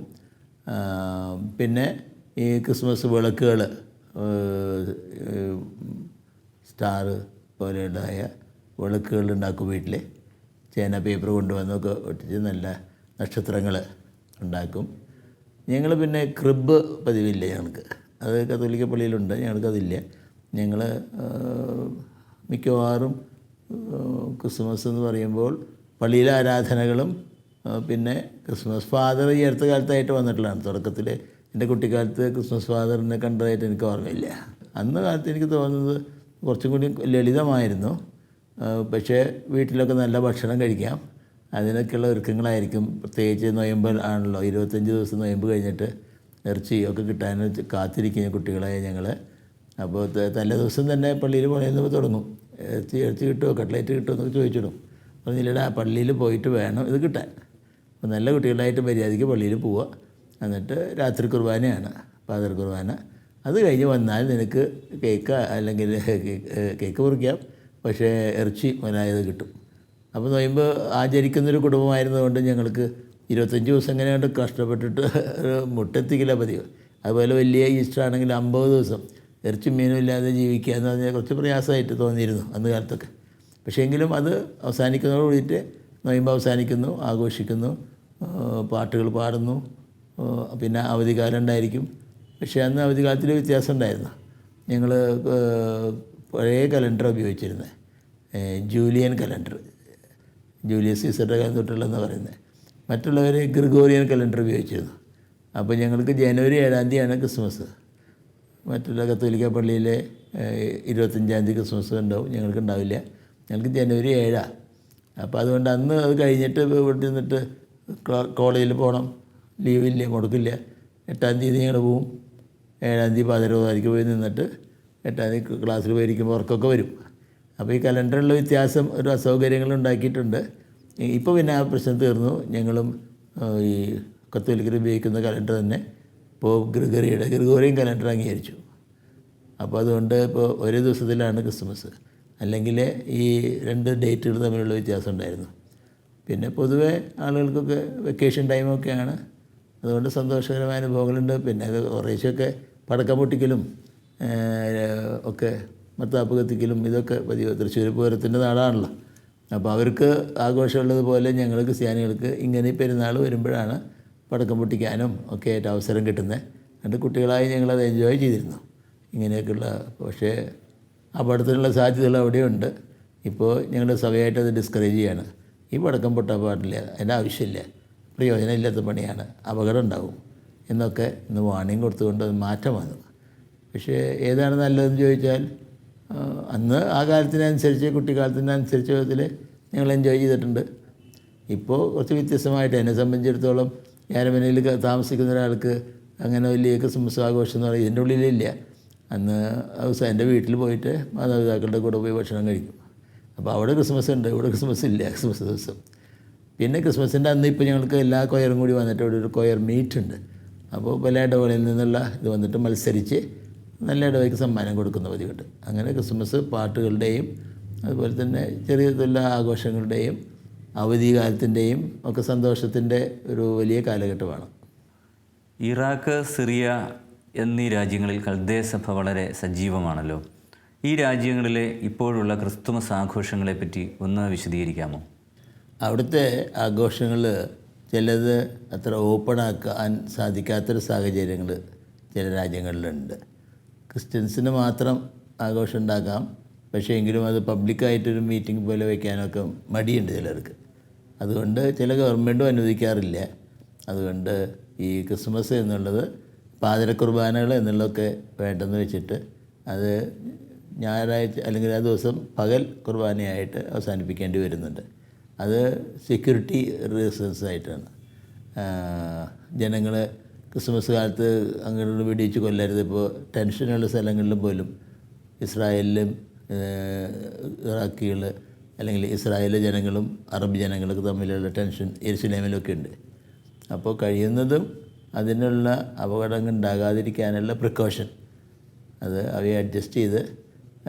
പിന്നെ ഈ ക്രിസ്മസ് വിളക്കുകൾ, സ്റ്റാർ പോലെയുണ്ടായ വിളക്കുകൾ ഉണ്ടാക്കും വീട്ടിൽ. ചേന പേപ്പർ കൊണ്ടുവന്നൊക്കെ ഒട്ടിച്ച് നല്ല നക്ഷത്രങ്ങൾ ഉണ്ടാക്കും. ഞങ്ങൾ പിന്നെ ക്രിബ് പതിവില്ല ഞങ്ങൾക്ക്. അത് കത്തോലിക്ക പള്ളിയിലുണ്ട്, ഞങ്ങൾക്കതില്ല. ഞങ്ങൾ മിക്കവാറും ക്രിസ്മസ് എന്ന് പറയുമ്പോൾ പള്ളിയിലെ ആരാധനകളും പിന്നെ ക്രിസ്മസ് ഫാദർ ഈ അടുത്ത കാലത്തായിട്ട് വന്നിട്ടുള്ളതാണ്. തുടക്കത്തിൽ എൻ്റെ കുട്ടിക്കാലത്ത് ക്രിസ്മസ് ഫാദറിനെ കണ്ടതായിട്ട് എനിക്ക് ഓർമ്മയില്ല. അന്ന് കാലത്ത് എനിക്ക് തോന്നുന്നത് കുറച്ചും കൂടി ലളിതമായിരുന്നു. പക്ഷേ വീട്ടിലൊക്കെ നല്ല ഭക്ഷണം കഴിക്കാം, അതിനൊക്കെയുള്ള ഒരുക്കങ്ങളായിരിക്കും. പ്രത്യേകിച്ച് നൊയമ്പ് ആണല്ലോ, 25 ദിവസം നൊയമ്പ് കഴിഞ്ഞിട്ട് ഇറച്ചിയൊക്കെ കിട്ടാൻ കാത്തിരിക്കുന്ന കുട്ടികളായ ഞങ്ങൾ. അപ്പോൾ തലേ ദിവസം തന്നെ പള്ളിയിൽ പോകണമെന്ന് തുടങ്ങും. ഇറച്ചി കിട്ടുമോ, കട്ട്ലേറ്റ് കിട്ടുമോ എന്നൊക്കെ ചോദിച്ചിടും. പറഞ്ഞില്ലടാ, പള്ളിയിൽ പോയിട്ട് വേണം ഇത് കിട്ടാൻ. അപ്പോൾ നല്ല കുട്ടികളായിട്ട് മര്യാദയ്ക്ക് പള്ളിയിൽ പോവുക. എന്നിട്ട് രാത്രി കുർബാനയാണ്, ഫാദർ കുർബാന. അത് കഴിഞ്ഞ് വന്നാൽ നിനക്ക് കേക്ക് അല്ലെങ്കിൽ കേക്ക് മുറിക്കാം, പക്ഷേ ഇറച്ചി മുതലായത് കിട്ടും. അപ്പോൾ നൊയമ്പ് ആചരിക്കുന്നൊരു കുടുംബമായിരുന്നതുകൊണ്ട് ഞങ്ങൾക്ക് 25 ദിവസം എങ്ങനെയാണ്ട് കഷ്ടപ്പെട്ടിട്ട് മുട്ടെത്തിക്കില്ല പതിവ്. അതുപോലെ വലിയ ഈസ്റ്റർ ആണെങ്കിൽ 50 ദിവസം ഇറച്ചി മീനും ഇല്ലാതെ ജീവിക്കുക എന്ന് പറഞ്ഞാൽ കുറച്ച് പ്രയാസമായിട്ട് തോന്നിയിരുന്നു അന്ന് കാലത്തൊക്കെ. പക്ഷേ എങ്കിലും അത് അവസാനിക്കുന്നതോട് കൂടിയിട്ട് നൊയമ്പ് അവസാനിക്കുന്നു, ആഘോഷിക്കുന്നു, പാട്ടുകൾ പാടുന്നു. പിന്നെ അവധിക്കാലം ഉണ്ടായിരിക്കും. പക്ഷേ അന്ന് അവധിക്കാലത്തിൽ വ്യത്യാസം ഉണ്ടായിരുന്നു. ഞങ്ങൾ പഴയ കലണ്ടർ ഉപയോഗിച്ചിരുന്നത്, ജൂലിയൻ കലണ്ടർ, ജൂലിയസ് സീസറുടെ കാലം തൊട്ടുള്ളതെന്ന് പറയുന്നത്. മറ്റുള്ളവർ ഗ്രിഗോറിയൻ കലണ്ടർ ഉപയോഗിച്ചിരുന്നു. അപ്പോൾ ഞങ്ങൾക്ക് ജനുവരി 7-ാം തീയതിയാണ് ക്രിസ്മസ്. മറ്റുള്ള കത്തോലിക്ക പള്ളിയിലെ 25-ാം തീയതി ക്രിസ്മസ് ഉണ്ടാവും, ഞങ്ങൾക്ക് ഉണ്ടാവില്ല. ഞങ്ങൾക്ക് ജനുവരി 7-ആണ്. അപ്പോൾ അതുകൊണ്ട് അന്ന് അത് കഴിഞ്ഞിട്ട് ഇവിടെ നിന്നിട്ട് കോളേജിൽ പോകണം, ലീവില്ല, മുടക്കില്ല. 8-ാം തീയതി ഞങ്ങൾ പോവും. 7-ാം തീയതി പാതിരമായിരിക്കും പോയി നിന്നിട്ട് 8-ാം തീയതി ക്ലാസ്സിൽ പോയിരിക്കുമ്പോൾ ഉറക്കമൊക്കെ വരും. അപ്പോൾ ഈ കലണ്ടറിലുള്ള വ്യത്യാസം ഒരു അസൗകര്യങ്ങൾ ഉണ്ടാക്കിയിട്ടുണ്ട്. ഇപ്പോൾ പിന്നെ ആ പ്രശ്നം തീർന്നു. ഞങ്ങളും ഈ കത്തോലിക്കർ ഉപയോഗിക്കുന്ന കലണ്ടർ തന്നെ പോപ്പ് ഗ്രിഗോറിയൻ കലണ്ടർ അംഗീകരിച്ചു. അപ്പോൾ അതുകൊണ്ട് ഇപ്പോൾ ഒരേ ദിവസത്തിലാണ് ക്രിസ്മസ്. അല്ലെങ്കിൽ ഈ 2 ഡേറ്റുകൾ തമ്മിലുള്ള വ്യത്യാസം ഉണ്ടായിരുന്നു. പിന്നെ പൊതുവേ ആളുകൾക്കൊക്കെ വെക്കേഷൻ ടൈമൊക്കെയാണ്, അതുകൊണ്ട് സന്തോഷകരമായ അനുഭവങ്ങളുണ്ട്. പിന്നെ അത് കുറേശ്ശൊക്കെ പടക്കം പൊട്ടിക്കലും ഒക്കെ മത്താപ്പ് കത്തിക്കലും ഇതൊക്കെ പതിവ്. തൃശ്ശൂർ പൂരത്തിൻ്റെ നാടാണല്ലോ. അപ്പോൾ അവർക്ക് ആഘോഷമുള്ളതുപോലെ ഞങ്ങൾ ക്രിസ്ത്യാനികൾക്ക് ഇങ്ങനെ പെരുന്നാൾ വരുമ്പോഴാണ് പടക്കം പൊട്ടിക്കാനും ഒക്കെ ആയിട്ട് അവസരം കിട്ടുന്നത്. എന്നിട്ട് കുട്ടികളായി ഞങ്ങളത് എൻജോയ് ചെയ്തിരുന്നു ഇങ്ങനെയൊക്കെയുള്ള. പക്ഷേ അപകടത്തിനുള്ള സാധ്യതകൾ അവിടെയുണ്ട്. ഇപ്പോൾ ഞങ്ങളുടെ സഭയായിട്ട് അത് ഡിസ്കറേജ് ചെയ്യാണ്. ഈ പടക്കം പൊട്ടാൻ പാടില്ല, അതിൻ്റെ ആവശ്യമില്ല, പ്രയോജനമില്ലാത്ത പണിയാണ്, അപകടം ഉണ്ടാവും എന്നൊക്കെ ഇന്ന് വാണിംഗ് കൊടുത്തുകൊണ്ട് അത് മാറ്റം വന്നു. പക്ഷേ ഏതാണ് നല്ലതെന്ന് ചോദിച്ചാൽ അന്ന് ആ കാലത്തിനനുസരിച്ച് കുട്ടിക്കാലത്തിനനുസരിച്ച് വിധത്തിൽ ഞങ്ങൾ എൻജോയ് ചെയ്തിട്ടുണ്ട്. ഇപ്പോൾ കുറച്ച് വ്യത്യസ്തമായിട്ട് എന്നെ സംബന്ധിച്ചിടത്തോളം യാരമനയിൽ താമസിക്കുന്ന ഒരാൾക്ക് അങ്ങനെ വലിയ ക്രിസ്മസ് ആഘോഷം എന്ന് പറയുന്നത് ഇതിൻ്റെ ഉള്ളിലില്ല. അന്ന് എൻ്റെ വീട്ടിൽ പോയിട്ട് മാതാപിതാക്കളുടെ കൂടെ പോയി ഭക്ഷണം കഴിക്കും. അപ്പോൾ അവിടെ ക്രിസ്മസ് ഉണ്ട്, ഇവിടെ ക്രിസ്മസ് ഇല്ല ക്രിസ്മസ് ദിവസം. പിന്നെ ക്രിസ്മസിൻ്റെ അന്ന് ഇപ്പോൾ ഞങ്ങൾക്ക് എല്ലാ കൊയറും കൂടി വന്നിട്ട് ഇവിടെ ഒരു കൊയർ മീറ്റ് ഉണ്ട്. അപ്പോൾ പല ഇടവകളിൽ നിന്നുള്ള ഇത് വന്നിട്ട് മത്സരിച്ച് നല്ല ഇടവയ്ക്ക് സമ്മാനം കൊടുക്കുന്ന പതിവുണ്ട്. അങ്ങനെ ക്രിസ്മസ് പാട്ടുകളുടെയും അതുപോലെ തന്നെ ചെറിയ ചെറിയ ആഘോഷങ്ങളുടെയും അവധികാലത്തിൻ്റെയും ഒക്കെ സന്തോഷത്തിൻ്റെ ഒരു വലിയ കാലഘട്ടമാണ്. ഇറാഖ്, സിറിയ എന്നീ രാജ്യങ്ങളിൽ കൽദയ സഭ വളരെ സജീവമാണല്ലോ. ഈ രാജ്യങ്ങളിലെ ഇപ്പോഴുള്ള ക്രിസ്തുമസ് ആഘോഷങ്ങളെപ്പറ്റി ഒന്ന് വിശദീകരിക്കാമോ? അവിടുത്തെ ആഘോഷങ്ങൾ ചിലത് അത്ര ഓപ്പണാക്കാൻ സാധിക്കാത്തൊരു സാഹചര്യങ്ങൾ ചില രാജ്യങ്ങളിലുണ്ട്. ക്രിസ്ത്യൻസിന് മാത്രം ആഘോഷം ഉണ്ടാക്കാം, പക്ഷേ എങ്കിലും അത് പബ്ലിക്കായിട്ടൊരു മീറ്റിംഗ് പോലെ വയ്ക്കാനൊക്കെ മടിയുണ്ട് ചിലർക്ക്. അതുകൊണ്ട് ചില ഗവൺമെൻറ്റും അനുവദിക്കാറില്ല. അതുകൊണ്ട് ഈ ക്രിസ്മസ് എന്നുള്ളത് പാതിര കുർബാനകൾ എന്നുള്ളതൊക്കെ വേണ്ടെന്ന് വെച്ചിട്ട് അത് ഞായറാഴ്ച അല്ലെങ്കിൽ ആ ദിവസം പകൽ കുർബാനയായിട്ട് അവസാനിപ്പിക്കേണ്ടി വരുന്നുണ്ട്. അത് സെക്യൂരിറ്റി റീസൺസ് ആയിട്ടാണ്. ജനങ്ങൾ ക്രിസ്മസ് കാലത്ത് അങ്ങോട്ട് വെടിവെച്ച് കൊല്ലരുത്. ഇപ്പോൾ ടെൻഷനുള്ള സ്ഥലങ്ങളിലും പോലും ഇസ്രായേലിലും ഇറാഖികൾ അല്ലെങ്കിൽ ഇസ്രായേലിലെ ജനങ്ങളും അറബ് ജനങ്ങളൊക്കെ തമ്മിലുള്ള ടെൻഷൻ യെരുശലേമിലൊക്കെ ഉണ്ട്. അപ്പോൾ കഴിയുന്നതും അതിനുള്ള അപകടങ്ങൾ ഉണ്ടാകാതിരിക്കാനുള്ള പ്രിക്കോഷൻ അത് അവയെ അഡ്ജസ്റ്റ് ചെയ്ത്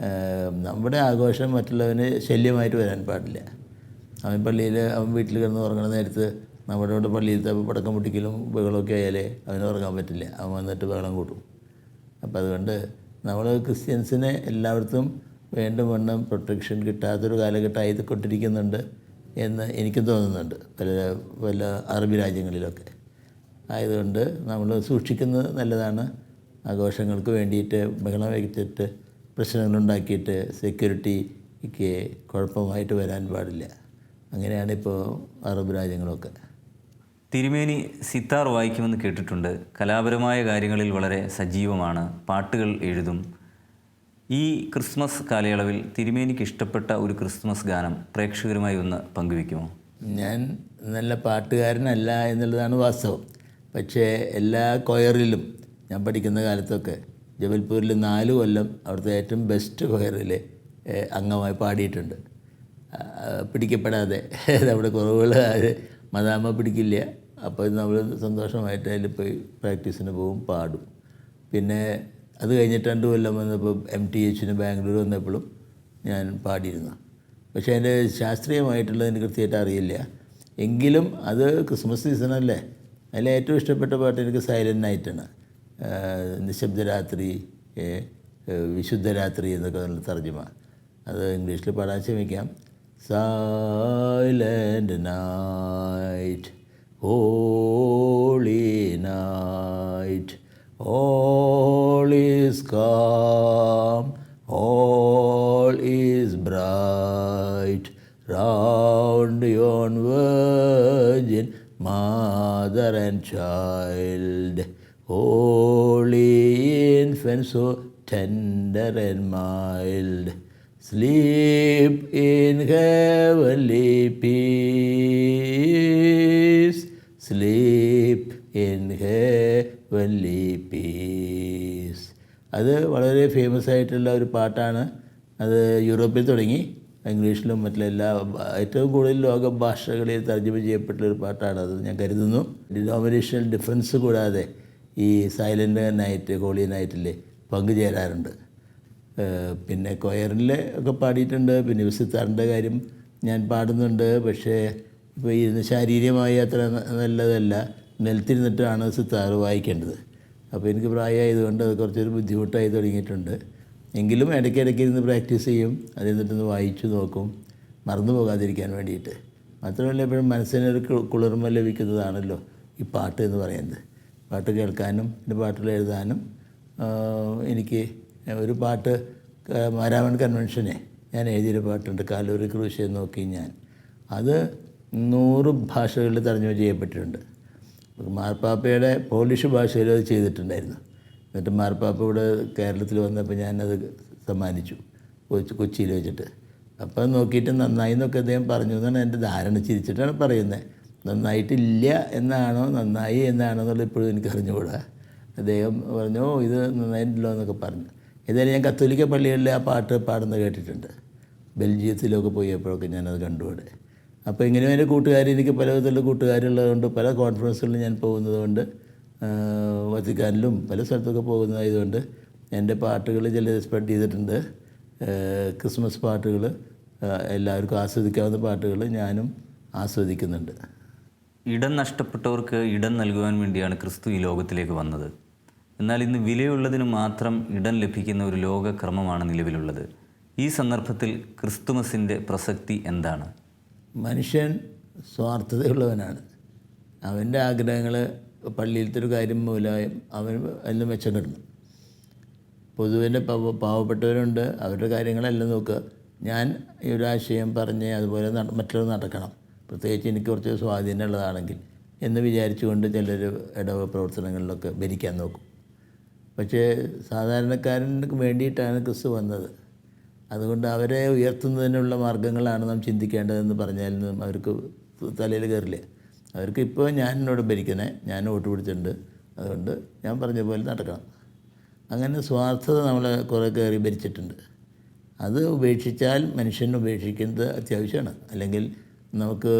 നമ്മുടെ ആഘോഷം മറ്റുള്ളവന് ശല്യമായിട്ട് വരാൻ പാടില്ല. അവൻ പള്ളിയിൽ അവൻ വീട്ടിൽ കിടന്ന് ഉറങ്ങണ നേരത്ത് നമ്മുടെ ഇവിടെ പള്ളിയിലത്തെ പടക്കം പൊട്ടിക്കലും ബഹളമൊക്കെ ആയാലേ അവന് ഉറങ്ങാൻ പറ്റില്ല, അവൻ വന്നിട്ട് ബഹളം കൂട്ടും. അപ്പം അതുകൊണ്ട് നമ്മൾ ക്രിസ്ത്യൻസിനെ എല്ലായിടത്തും വേണ്ട വണ്ണം പ്രൊട്ടക്ഷൻ കിട്ടാത്തൊരു കാലഘട്ടമായി കൊണ്ടിരിക്കുന്നുണ്ട് എന്ന് എനിക്ക് തോന്നുന്നുണ്ട് പല അറബി രാജ്യങ്ങളിലൊക്കെ. ആയതുകൊണ്ട് നമ്മൾ സൂക്ഷിക്കുന്നത് നല്ലതാണ്. ആഘോഷങ്ങൾക്ക് വേണ്ടിയിട്ട് ബഹളം വയ്ച്ചിട്ട് പ്രശ്നങ്ങളുണ്ടാക്കിയിട്ട് സെക്യൂരിറ്റിക്ക് കുഴപ്പമായിട്ട് വരാൻ പാടില്ല. അങ്ങനെയാണ് ഇപ്പോൾ അറബ് രാജ്യങ്ങളൊക്കെ. തിരുമേനി സിത്താർ വായിക്കുമെന്ന് കേട്ടിട്ടുണ്ട്. കലാപരമായ കാര്യങ്ങളിൽ വളരെ സജീവമാണ്, പാട്ടുകൾ എഴുതും. ഈ ക്രിസ്മസ് കാലയളവിൽ തിരുമേനിക്ക് ഇഷ്ടപ്പെട്ട ഒരു ക്രിസ്മസ് ഗാനം പ്രേക്ഷകരുമായി ഒന്ന് പങ്കുവയ്ക്കുമോ? ഞാൻ നല്ല പാട്ടുകാരനല്ല എന്നുള്ളതാണ് വാസ്തവം. പക്ഷേ എല്ലാ കൊയറിലും ഞാൻ പഠിക്കുന്ന കാലത്തൊക്കെ ജബൽപൂരിൽ 4 കൊല്ലം അവിടുത്തെ ഏറ്റവും ബെസ്റ്റ് കൊയറിൽ അംഗമായി പാടിയിട്ടുണ്ട്. പിടിക്കപ്പെടാതെ നമ്മുടെ കുറവുകൾ മദാമ പിടിക്കില്ല. അപ്പോൾ നമ്മൾ സന്തോഷമായിട്ട് അതിൽ പോയി പ്രാക്ടീസിന് പോകും, പാടും. പിന്നെ അത് കഴിഞ്ഞിട്ട് 2 കൊല്ലം വന്നപ്പോൾ MTH ബാംഗ്ലൂർ വന്നപ്പോഴും ഞാൻ പാടിയിരുന്നു. പക്ഷേ അതിൻ്റെ ശാസ്ത്രീയമായിട്ടുള്ളത് എനിക്ക് കൃത്യമായിട്ട് അറിയില്ല. എങ്കിലും അത് ക്രിസ്മസ് സീസണല്ലേ, അതിൽ ഏറ്റവും ഇഷ്ടപ്പെട്ട പാട്ട് എനിക്ക് സൈലൻ്റ് നൈറ്റാണ്. നിശബ്ദരാത്രി, വിശുദ്ധരാത്രി എന്നൊക്കെ നല്ല തർജ്ജമ. അത് ഇംഗ്ലീഷിൽ പാടാൻ ശ്രമിക്കാം. Silent night, holy night, all is calm, all is bright, round yon virgin mother and child, holy infant so tender and mild, sleep in heavenly peace, sleep in heavenly peace. അത് വളരെ famous ആയിട്ടുള്ള ഒരു പാട്ടാണ്. അത് യൂറോപ്പിൽ തുടങ്ങി ഇംഗ്ലീഷിലും മറ്റുള്ള ഏറ്റവും കൂടുതൽ ലോക ഭാഷകളിൽ തർജ്ജമ ചെയ്യപ്പെട്ടുള്ളൊരു പാട്ടാണ്. അത് ഞാൻ കരുതുന്നു ഡിനോമിനേഷണൽ ഡിഫറൻസ് കൂടാതെ ഈ സൈലൻ്റ് നൈറ്റ്, ഹോളി നൈറ്റിൽ പങ്കുചേരാറുണ്ട്. പിന്നെ കൊയറിൽ ഒക്കെ പാടിയിട്ടുണ്ട്. പിന്നെ സിത്താറിൻ്റെ കാര്യം ഞാൻ പാടുന്നുണ്ട്. പക്ഷേ ഇപ്പോൾ ഇരുന്ന് ശാരീരികമായി അത്ര നല്ലതല്ല. നിലത്തിരുന്നിട്ടാണ് സിത്താർ വായിക്കേണ്ടത്. അപ്പോൾ എനിക്ക് പ്രായമായതുകൊണ്ട് അത് കുറച്ചൊരു ബുദ്ധിമുട്ടായി തുടങ്ങിയിട്ടുണ്ട്. എങ്കിലും ഇടയ്ക്കിടയ്ക്ക് ഇരുന്ന് പ്രാക്ടീസ് ചെയ്യും. അത് എന്നിട്ടൊന്ന് വായിച്ചു നോക്കും, മറന്നു പോകാതിരിക്കാൻ വേണ്ടിയിട്ട്. മാത്രമല്ല എപ്പോഴും മനസ്സിനൊരു കുളിർമ ലഭിക്കുന്നതാണല്ലോ ഈ പാട്ട് എന്ന് പറയുന്നത്. പാട്ട് കേൾക്കാനും പിന്നെ പാട്ടുകൾ എഴുതാനും എനിക്ക് ഒരു പാട്ട് മാരാമൺ കൺവെൻഷനെ ഞാൻ എഴുതിയൊരു പാട്ടുണ്ട്, കാലൂരി ക്രൂശെ നോക്കി ഞാൻ. അത് 100 ഭാഷകളിൽ തർജ്ജമ ചെയ്യപ്പെട്ടിട്ടുണ്ട്. മാർപ്പാപ്പയുടെ പോളിഷ് ഭാഷയിൽ അത് ചെയ്തിട്ടുണ്ടായിരുന്നു. എന്നിട്ട് മാർപ്പാപ്പ ഇവിടെ കേരളത്തിൽ വന്നപ്പോൾ ഞാനത് സമ്മാനിച്ചു കൊച്ചിയിൽ വെച്ചിട്ട്. അപ്പം നോക്കിയിട്ട് നന്നായി എന്നൊക്കെ അദ്ദേഹം പറഞ്ഞു എന്നാണ് എൻ്റെ ധാരണ. ചിരിച്ചിട്ടാണ് പറയുന്നത്. നന്നായിട്ടില്ല എന്നാണോ നന്നായി എന്നാണോ എന്നുള്ളത് ഇപ്പോഴും എനിക്ക് അറിഞ്ഞുകൂടാ. അദ്ദേഹം പറഞ്ഞു ഇത് നന്നായിട്ടില്ലോ എന്നൊക്കെ പറഞ്ഞു. ഏതായാലും ഞാൻ കത്തോലിക്ക പള്ളികളിൽ ആ പാട്ട് പാടുന്നത് കേട്ടിട്ടുണ്ട്. ബെൽജിയത്തിലൊക്കെ പോയപ്പോഴൊക്കെ ഞാനത് കണ്ടുവിടെ. അപ്പോൾ ഇങ്ങനെയും എൻ്റെ കൂട്ടുകാർ, എനിക്ക് പല വിധത്തിലുള്ള കൂട്ടുകാരുള്ളതുകൊണ്ട് പല കോൺഫറൻസുകളിൽ ഞാൻ പോകുന്നതുകൊണ്ട്, വത്തിക്കാനിലും പല സ്ഥലത്തൊക്കെ പോകുന്നതായതുകൊണ്ട് എൻ്റെ പാട്ടുകൾ ചില സ്പ്രെഡ് ചെയ്തിട്ടുണ്ട്. ക്രിസ്മസ് പാട്ടുകൾ, എല്ലാവർക്കും ആസ്വദിക്കാവുന്ന പാട്ടുകൾ ഞാനും ആസ്വദിക്കുന്നുണ്ട്. ഇടം നഷ്ടപ്പെട്ടവർക്ക് ഇടം നൽകുവാൻ വേണ്ടിയാണ് ക്രിസ്തു ഈ ലോകത്തിലേക്ക് വന്നത്. എന്നാൽ ഇന്ന് വിലയുള്ളതിന് മാത്രം ഇടം ലഭിക്കുന്ന ഒരു ലോകക്രമമാണ് നിലവിലുള്ളത്. ഈ സന്ദർഭത്തിൽ ക്രിസ്തുമസിൻ്റെ പ്രസക്തി എന്താണ്? മനുഷ്യൻ സ്വാർത്ഥതയുള്ളവനാണ്. അവൻ്റെ ആഗ്രഹങ്ങൾ പള്ളിയിലത്തെ ഒരു കാര്യം മൂലം അവൻ അതിൽ മെച്ചം കിടണം. പൊതുവിൻ്റെ പാവപ്പെട്ടവരുണ്ട്, അവരുടെ കാര്യങ്ങളെല്ലാം നോക്കുക. ഞാൻ ഈ ഒരു ആശയം പറഞ്ഞ് അതുപോലെ മറ്റുള്ളവർ നടക്കണം, പ്രത്യേകിച്ച് എനിക്ക് കുറച്ച് സ്വാധീനമുള്ളതാണെങ്കിൽ എന്ന് വിചാരിച്ചുകൊണ്ട് ചിലർ ഇടവ പ്രവർത്തനങ്ങളിലൊക്കെ ഭരിക്കാൻ നോക്കും. പക്ഷേ സാധാരണക്കാരന് വേണ്ടിയിട്ടാണ് ക്രിസ്തു വന്നത്. അതുകൊണ്ട് അവരെ ഉയർത്തുന്നതിനുള്ള മാർഗ്ഗങ്ങളാണ് നാം ചിന്തിക്കേണ്ടതെന്ന് പറഞ്ഞാലും അവർക്ക് തലയിൽ കയറില്ല. അവർക്ക് ഇപ്പോൾ ഞാൻ എന്നോട് ഭരിക്കണേ, ഞാൻ വോട്ട് പിടിച്ചിട്ടുണ്ട്, അതുകൊണ്ട് ഞാൻ പറഞ്ഞ പോലെ നടക്കണം. അങ്ങനെ സ്വാർത്ഥത നമ്മളെ കുറേ കയറി ഭരിച്ചിട്ടുണ്ട്. അത് ഉപേക്ഷിച്ചാൽ മനുഷ്യനെ ഉപേക്ഷിക്കുന്നത് അത്യാവശ്യമാണ്. അല്ലെങ്കിൽ നമുക്ക്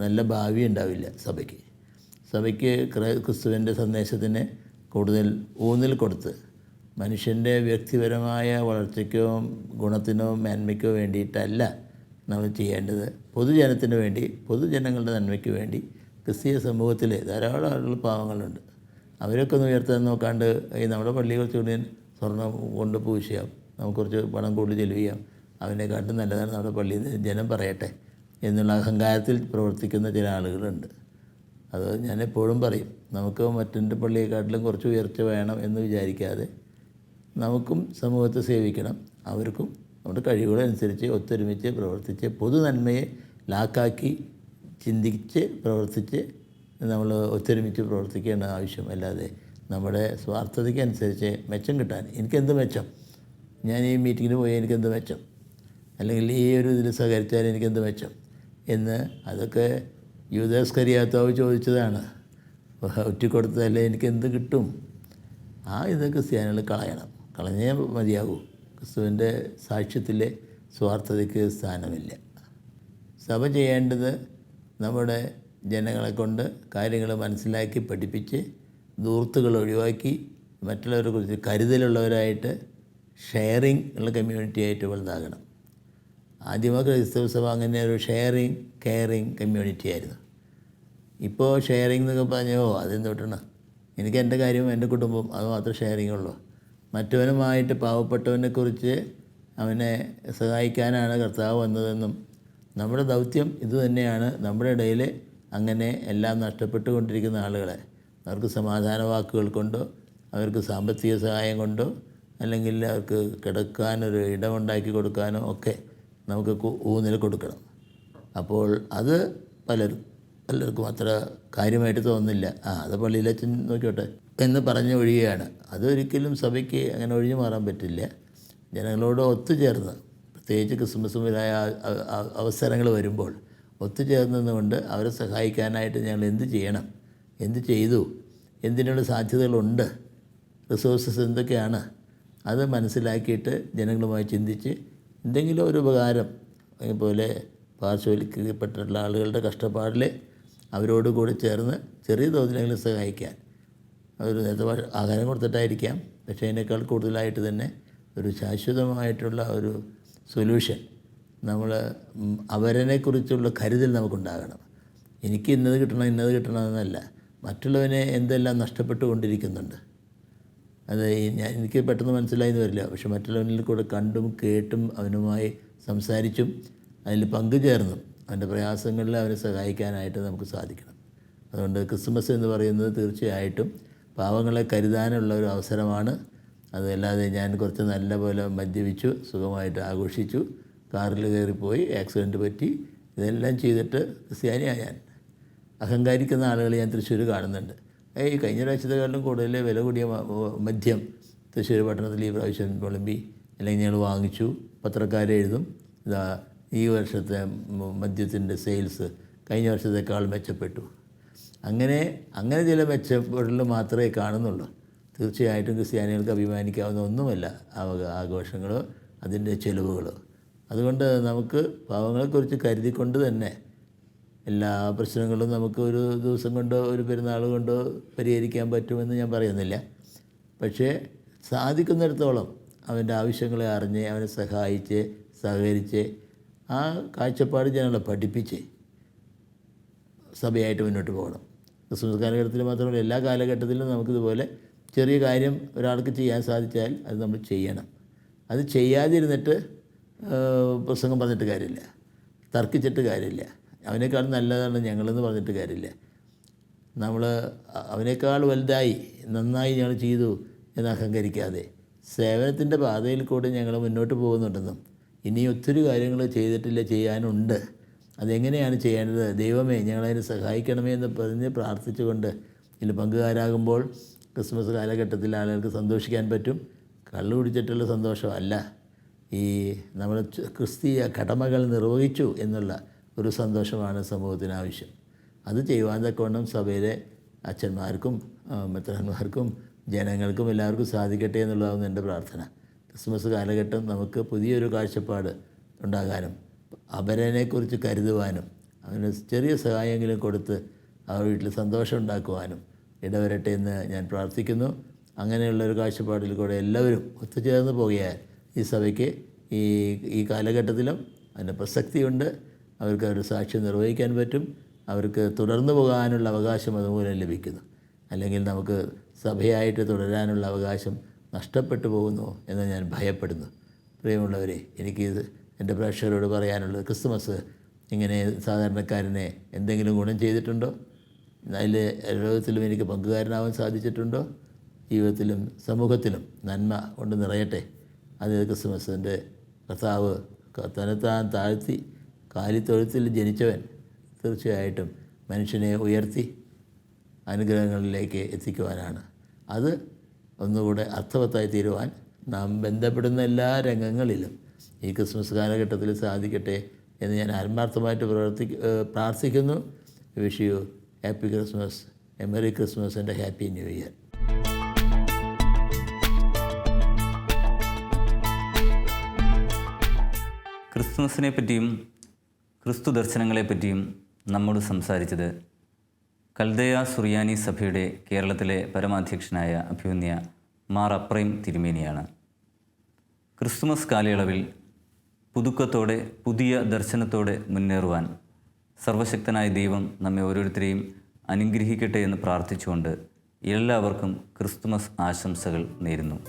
നല്ല ഭാവി ഉണ്ടാവില്ല സഭയ്ക്ക്. സഭയ്ക്ക് ക്രിസ്തുവിൻ്റെ സന്ദേശത്തിന് കൂടുതൽ ഊന്നൽ കൊടുത്ത് മനുഷ്യൻ്റെ വ്യക്തിപരമായ വളർച്ചയ്ക്കോ ഗുണത്തിനോ മേന്മയ്ക്കോ വേണ്ടിയിട്ടല്ല നമ്മൾ ചെയ്യേണ്ടത്. പൊതുജനത്തിന് വേണ്ടി, പൊതുജനങ്ങളുടെ നന്മയ്ക്ക് വേണ്ടി ക്രിസ്തീയ സമൂഹത്തിൽ ധാരാളം ആളുകൾ പാവങ്ങളുണ്ട്. അവരൊക്കെ ഒന്ന് ഉയർത്താൻ നോക്കാണ്ട് ഈ നമ്മുടെ പള്ളി കുറച്ചുകൂടി സ്വർണ്ണം കൊണ്ട് പൂശിയാം, നമുക്ക് കുറച്ച് പണം കൂടുതൽ ചെലവ് ചെയ്യാം, അവനെക്കാട്ടും നല്ലതാണ് നമ്മുടെ പള്ളിയിൽ ജനം പറയട്ടെ എന്നുള്ള അഹങ്കാരത്തിൽ പ്രവർത്തിക്കുന്ന ചില ആളുകളുണ്ട്. അത് ഞാൻ എപ്പോഴും പറയും, നമുക്ക് മറ്റൊരു പള്ളിയെക്കാട്ടിലും കുറച്ച് ഉയർച്ച വേണം എന്ന് വിചാരിക്കാതെ നമുക്കും സമൂഹത്തെ സേവിക്കണം. അവർക്കും നമ്മുടെ കഴിവുകളനുസരിച്ച് ഒത്തൊരുമിച്ച് പ്രവർത്തിച്ച് പൊതു നന്മയെ ലാക്കാക്കി ചിന്തിച്ച് പ്രവർത്തിച്ച് നമ്മൾ ഒത്തൊരുമിച്ച് പ്രവർത്തിക്കേണ്ട ആവശ്യം. അല്ലാതെ നമ്മുടെ സ്വാർത്ഥതയ്ക്കനുസരിച്ച് മെച്ചം കിട്ടാൻ എനിക്കെന്ത് മെച്ചം, ഞാൻ ഈ മീറ്റിങ്ങിന് പോയാൽ എനിക്കെന്ത് മെച്ചം, അല്ലെങ്കിൽ ഈ ഒരു ഇതിൽ സഹകരിച്ചാൽ എനിക്കെന്ത് മെച്ചം എന്ന് അതൊക്കെ യൂദാസ്കറിയാത്താവ് ചോദിച്ചതാണ്. ഒറ്റിക്കൊടുത്തതല്ലേ എനിക്കെന്ത് കിട്ടും? ആ ഇത് ക്രിസ്ത്യാനികൾ കളഞ്ഞേ മതിയാകൂ. ക്രിസ്തുവിൻ്റെ സാക്ഷ്യത്തിലെ സ്വാർത്ഥതയ്ക്ക് സ്ഥാനമില്ല. സഭ ചെയ്യേണ്ടത് നമ്മുടെ ജനങ്ങളെ കൊണ്ട് കാര്യങ്ങൾ മനസ്സിലാക്കി പഠിപ്പിച്ച് ദൂർത്തുകൾ ഒഴിവാക്കി മറ്റുള്ളവരെ കുറിച്ച് കരുതലുള്ളവരായിട്ട് ഷെയറിങ് ഉള്ള കമ്മ്യൂണിറ്റി ആയിട്ട് വലുതാകണം. ആദ്യമൊക്കെ ക്രിസ്തവ സഭ അങ്ങനെ ഒരു ഷെയറിങ് കെയറിങ് കമ്മ്യൂണിറ്റി ആയിരുന്നു. ഇപ്പോൾ ഷെയറിങ് എന്നൊക്കെ പറഞ്ഞോ അതെന്തൊട്ടാണ്, എനിക്ക് എൻ്റെ കാര്യവും എൻ്റെ കുടുംബം അത് മാത്രം ഷെയറിങ് ഉള്ളൂ. മറ്റവനുമായിട്ട് പാവപ്പെട്ടവനെക്കുറിച്ച് അവനെ സഹായിക്കാനാണ് കർത്താവ് വന്നതെന്നും നമ്മുടെ ദൗത്യം ഇതുതന്നെയാണ്. നമ്മുടെ ഇടയിൽ അങ്ങനെ എല്ലാം നഷ്ടപ്പെട്ടുകൊണ്ടിരിക്കുന്ന ആളുകളെ അവർക്ക് സമാധാന വാക്കുകൾ കൊണ്ടോ അവർക്ക് സാമ്പത്തിക സഹായം കൊണ്ടോ അല്ലെങ്കിൽ അവർക്ക് കിടക്കാനൊരു ഇടമുണ്ടാക്കി കൊടുക്കാനോ ഒക്കെ നമുക്ക് ഊന്നൽ കൊടുക്കണം. അപ്പോൾ അത് പലർക്കും അത്ര കാര്യമായിട്ട് തോന്നുന്നില്ല. അത് പള്ളിയിലച്ഛൻ നോക്കിയോട്ടെ എന്ന് പറഞ്ഞ് ഒഴിയുകയാണ്. അതൊരിക്കലും സഭയ്ക്ക് അങ്ങനെ ഒഴിഞ്ഞു മാറാൻ പറ്റില്ല. ജനങ്ങളോട് ഒത്തുചേർന്ന്, പ്രത്യേകിച്ച് ക്രിസ്മസ് മുതലായ അവസരങ്ങൾ വരുമ്പോൾ ഒത്തുചേർന്നതുകൊണ്ട് അവരെ സഹായിക്കാനായിട്ട് ഞങ്ങൾ എന്ത് ചെയ്യണം, എന്ത് ചെയ്തു, എന്തിനുള്ള സാധ്യതകളുണ്ട്, റിസോഴ്സസ് എന്തൊക്കെയാണ്, അത് മനസ്സിലാക്കിയിട്ട് ജനങ്ങളുമായി ചിന്തിച്ച് എന്തെങ്കിലും ഒരു ഉപകാരം പോലെ പാർശ്വവൽക്കരിക്കപ്പെട്ടിട്ടുള്ള ആളുകളുടെ കഷ്ടപ്പാടിൽ അവരോട് കൂടി ചേർന്ന് ചെറിയ തോതിലെങ്കിലും സഹായിക്കാൻ. ഒരു നേരത്തെ ആഹാരം കൊടുത്തിട്ടായിരിക്കാം, പക്ഷേ അതിനേക്കാൾ കൂടുതലായിട്ട് തന്നെ ഒരു ശാശ്വതമായിട്ടുള്ള ഒരു സൊല്യൂഷൻ നമ്മൾ അവരെക്കുറിച്ചുള്ള കരുതൽ നമുക്കുണ്ടാകണം. എനിക്ക് ഇന്നത് കിട്ടണമെന്നല്ല, മറ്റുള്ളവനെ എന്തെല്ലാം നഷ്ടപ്പെട്ടുകൊണ്ടിരിക്കുന്നുണ്ട്. അത് എനിക്ക് പെട്ടെന്ന് മനസ്സിലായെന്ന് വരില്ല, പക്ഷെ മറ്റുള്ളവനിൽ കൂടെ കണ്ടും കേട്ടും അവനുമായി സംസാരിച്ചും അതിൽ പങ്കുചേർന്നും അവൻ്റെ പ്രയാസങ്ങളിൽ അവനെ സഹായിക്കാനായിട്ട് നമുക്ക് സാധിക്കണം. അതുകൊണ്ട് ക്രിസ്മസ് എന്ന് പറയുന്നത് തീർച്ചയായിട്ടും പാവങ്ങളെ കരുതാനുള്ള ഒരു അവസരമാണ്. അതല്ലാതെ ഞാൻ കുറച്ച് നല്ല പോലെ മദ്യപിച്ചു സുഖമായിട്ട് ആഘോഷിച്ചു, കാറിൽ കയറിപ്പോയി ആക്സിഡൻറ്റ് പറ്റി, ഇതെല്ലാം ചെയ്തിട്ട് ക്രിസ്ത്യാനിയാണ് ഞാൻ. അഹങ്കാരിക്കുന്ന ആളുകൾ ഞാൻ തൃശ്ശൂർ കാണുന്നുണ്ട്. ഈ കഴിഞ്ഞ പ്രാവശ്യത്തെക്കാളും കൂടുതൽ വില കൂടിയ മദ്യം തൃശ്ശൂർ പട്ടണത്തിൽ ഈ പ്രാവശ്യം വിളമ്പി, അല്ലെങ്കിൽ ഞങ്ങൾ വാങ്ങിച്ചു. പത്രക്കാരെഴുതും, ഇതാ ഈ വർഷത്തെ മദ്യത്തിൻ്റെ സെയിൽസ് കഴിഞ്ഞ വർഷത്തേക്കാൾ മെച്ചപ്പെട്ടു. അങ്ങനെ ചില മെച്ചപ്പെടൽ മാത്രമേ കാണുന്നുള്ളൂ. തീർച്ചയായിട്ടും ക്രിസ്ത്യാനികൾക്ക് അഭിമാനിക്കാവുന്ന ഒന്നുമല്ല ആഘോഷങ്ങളോ അതിൻ്റെ ചെലവുകളോ. അതുകൊണ്ട് നമുക്ക് പാവങ്ങളെക്കുറിച്ച് കരുതിക്കൊണ്ട് തന്നെ എല്ലാ പ്രശ്നങ്ങളും നമുക്ക് ഒരു ദിവസം കൊണ്ടോ ഒരു പെരുന്നാൾ കൊണ്ടോ പരിഹരിക്കാൻ പറ്റുമെന്ന് ഞാൻ പറയുന്നില്ല. പക്ഷേ സാധിക്കുന്നിടത്തോളം അവൻ്റെ ആവശ്യങ്ങളെ അറിഞ്ഞ് അവനെ സഹായിച്ച് സഹകരിച്ച് ആ കാഴ്ചപ്പാട് ജനങ്ങളെ പഠിപ്പിച്ച് സഭയായിട്ട് മുന്നോട്ട് പോകണം. ക്രിസ്മസ് കാലഘട്ടത്തിൽ മാത്രമല്ല, എല്ലാ കാലഘട്ടത്തിലും നമുക്കിതുപോലെ ചെറിയ കാര്യം ഒരാൾക്ക് ചെയ്യാൻ സാധിച്ചാൽ അത് നമ്മൾ ചെയ്യണം. അത് ചെയ്യാതിരുന്നിട്ട് പ്രസംഗം പറഞ്ഞിട്ട് കാര്യമില്ല, തർക്കിച്ചിട്ട് കാര്യമില്ല. അവനേക്കാൾ നല്ലതാണ് ഞങ്ങളെന്ന് പറഞ്ഞിട്ട് കാര്യമില്ല. നമ്മൾ അവനേക്കാൾ വലുതായി നന്നായി ഞങ്ങൾ ചെയ്തു എന്ന് അഹങ്കരിക്കാതെ സേവനത്തിൻ്റെ പാതയിൽ കൂടെ ഞങ്ങൾ മുന്നോട്ട് പോകുന്നുണ്ടെന്നും ഇനി ഒത്തിരി കാര്യങ്ങൾ ചെയ്തിട്ടില്ല, ചെയ്യാനുണ്ട്, അതെങ്ങനെയാണ് ചെയ്യേണ്ടത്, ദൈവമേ ഞങ്ങളതിനെ സഹായിക്കണമേ എന്ന് പറഞ്ഞ് പ്രാർത്ഥിച്ചുകൊണ്ട് ഇതിൽ പങ്കുകാരാകുമ്പോൾ ക്രിസ്മസ് കാലഘട്ടത്തിൽ ആളുകൾക്ക് സന്തോഷിക്കാൻ പറ്റും. കള്ളു കുടിച്ചിട്ടുള്ള സന്തോഷമല്ല, ഈ നമ്മൾ ക്രിസ്തീയ കടമകൾ നിർവഹിച്ചു എന്നുള്ള ഒരു സന്തോഷമാണ് സമൂഹത്തിന് ആവശ്യം. അത് ചെയ്യുവാൻ തക്കവണ്ണം സഭയിലെ അച്ഛന്മാർക്കും മെത്രാന്മാർക്കും ജനങ്ങൾക്കും എല്ലാവർക്കും സാധിക്കട്ടെ എന്നുള്ളതാണ് എൻ്റെ പ്രാർത്ഥന. ക്രിസ്മസ് കാലഘട്ടം നമുക്ക് പുതിയൊരു കാഴ്ചപ്പാട് ഉണ്ടാകാനും അപരനെക്കുറിച്ച് കരുതുവാനും അവന് ചെറിയ സഹായമെങ്കിലും കൊടുത്ത് ആ വീട്ടിൽ സന്തോഷം ഉണ്ടാക്കുവാനും ഇടവരട്ടെ എന്ന് ഞാൻ പ്രാർത്ഥിക്കുന്നു. അങ്ങനെയുള്ളൊരു കാഴ്ചപ്പാടിൽ കൂടെ എല്ലാവരും ഒത്തുചേർന്ന് പോകിയാൽ ഈ സഭയ്ക്ക് ഈ കാലഘട്ടത്തിലും അതിന് പ്രസക്തിയുണ്ട്. അവർക്ക് അവരുടെ സാക്ഷ്യം നിർവഹിക്കാൻ പറ്റും. അവർക്ക് തുടർന്നു പോകാനുള്ള അവകാശം അതുമൂലം ലഭിക്കുന്നു. അല്ലെങ്കിൽ നമുക്ക് സഭയായിട്ട് തുടരാനുള്ള അവകാശം നഷ്ടപ്പെട്ടു പോകുന്നു എന്ന് ഞാൻ ഭയപ്പെടുന്നു. പ്രിയമുള്ളവരെ, എനിക്കിത് എൻ്റെ പ്രേക്ഷകരോട് പറയാനുള്ളത്, ക്രിസ്മസ് ഇങ്ങനെ സാധാരണക്കാരനെ എന്തെങ്കിലും ഗുണം ചെയ്തിട്ടുണ്ടോ? അതിൽ ലോകത്തിലും എനിക്ക് പങ്കുകാരനാവാൻ സാധിച്ചിട്ടുണ്ടോ? ജീവിതത്തിലും സമൂഹത്തിലും നന്മ കൊണ്ട് നിറയട്ടെ. അത് ക്രിസ്മസിൻ്റെ കർത്താവ് തന്നെത്താൻ താഴ്ത്തി കാലിത്തൊഴുത്തിൽ ജനിച്ചവൻ തീർച്ചയായിട്ടും മനുഷ്യനെ ഉയർത്തി അനുഗ്രഹങ്ങളിലേക്ക് എത്തിക്കുവാനാണ്. അത് ഒന്നുകൂടെ അർത്ഥവത്തായി തീരുവാൻ നാം ബന്ധപ്പെടുന്ന എല്ലാ രംഗങ്ങളിലും ഈ ക്രിസ്മസ് കാലഘട്ടത്തിൽ സാധിക്കട്ടെ എന്ന് ഞാൻ ആത്മാർത്ഥമായിട്ട് പ്രാർത്ഥിക്കുന്നു. Wish you happy Christmas, a merry Christmas and a happy new year. ക്രിസ്മസിനെ പറ്റിയും ക്രിസ്തു ദർശനങ്ങളെപ്പറ്റിയും നമ്മോട് സംസാരിച്ചത് കൽദയ സുറിയാനി സഭയുടെ കേരളത്തിലെ പരമാധ്യക്ഷനായ അഭിവന്യ മാർ അപ്രൈം തിരുമേനിയാണ്. ക്രിസ്തുമസ് കാലയളവിൽ പുതുക്കത്തോടെ പുതിയ ദർശനത്തോടെ മുന്നേറുവാൻ സർവശക്തനായ ദൈവം നമ്മെ ഓരോരുത്തരെയും അനുഗ്രഹിക്കട്ടെ എന്ന് പ്രാർത്ഥിച്ചുകൊണ്ട് എല്ലാവർക്കും ക്രിസ്തുമസ് ആശംസകൾ നേരുന്നു.